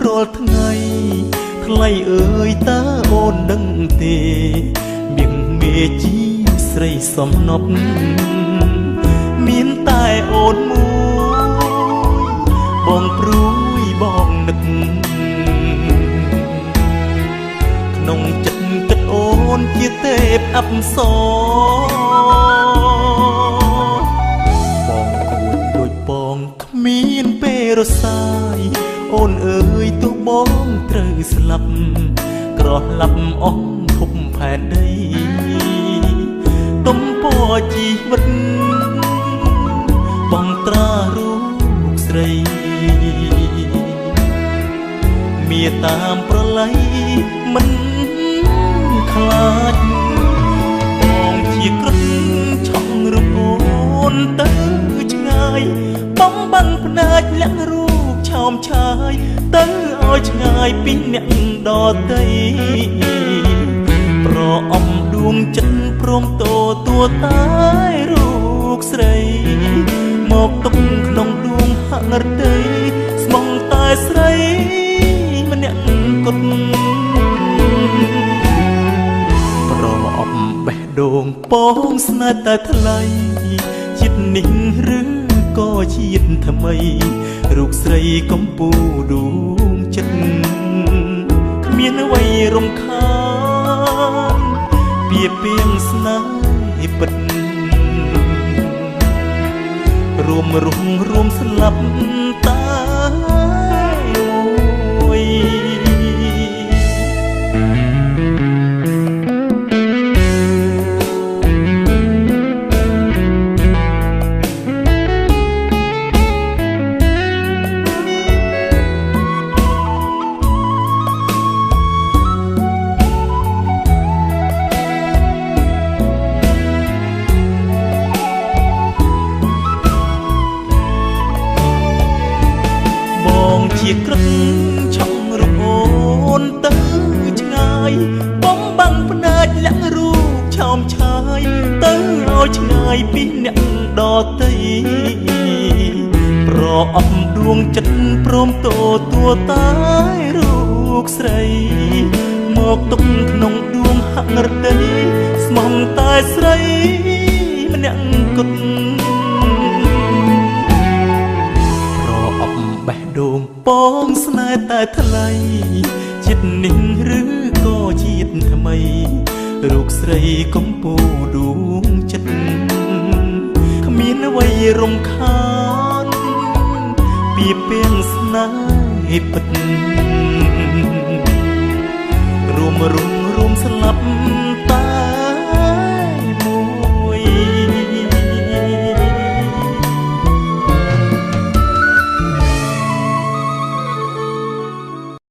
រាល់ថ្ងៃថ្លៃអើយតើអូនដឹងទេមៀងមេជីស្រីសំណប់មានតែអូនមួយបងព្រួយបងនឹកក្នុងចិត្តគិតអូនជាទេពអប្សរបងអួតដូចបងគ្មានពេលរសាយអូនអើយទោះបងត្រូវស្លាប់ក្រឡាប់អស់ភពផែនដីទំពរជីវិតបងត្រារូបស្រីមានតាមប្រឡ័យមិនខ្លាចបងជាក្រឹតឆក់រូបអូនទៅឆ្ងាយបំបាំងភ្នែកលាក់រូបឆោមឆាយទៅឲ្យឆ្ងាយពីអ្នកដទៃប្រអំដួងចិត្តព្រមតទួតែរូបស្រីមកទុកក្នុងដួងហឫទ័យស្មងតែស្រីម្នាក់គត់ប្រអំបេះដូងពងស្នេហ៍តែថ្លៃចិត្តនេះឬក៏ជាតិថ្មីរូបស្រីកំពូលដួងចិត្តគ្មានអ្វីរំខានពីពីងស្នេហ៍ពិតរួមស្លាប់តាអូយជាក្រឹតឆក់រូបអូនទៅឆ្ងាយបំបាំងភ្នែកលាក់រូបឆោមឆាយទៅឲ្យឆ្ងាយពីអ្នកដទៃប្រអប់ដួងចិត្តព្រមតទួតែរូបស្រីមកទុកក្នុងដួងហឫទ័យស្មងតែស្រីម្នាក់គត់ដួងពងស្នេហ៍តែថ្លៃចិត្តនេះឬក៏ជាតិថ្មីរូបស្រីកំពូលដួងចិត្តគ្មានអ្វីរំខានពីពីងស្នេហ៍ពិតរួមស្លាប់តា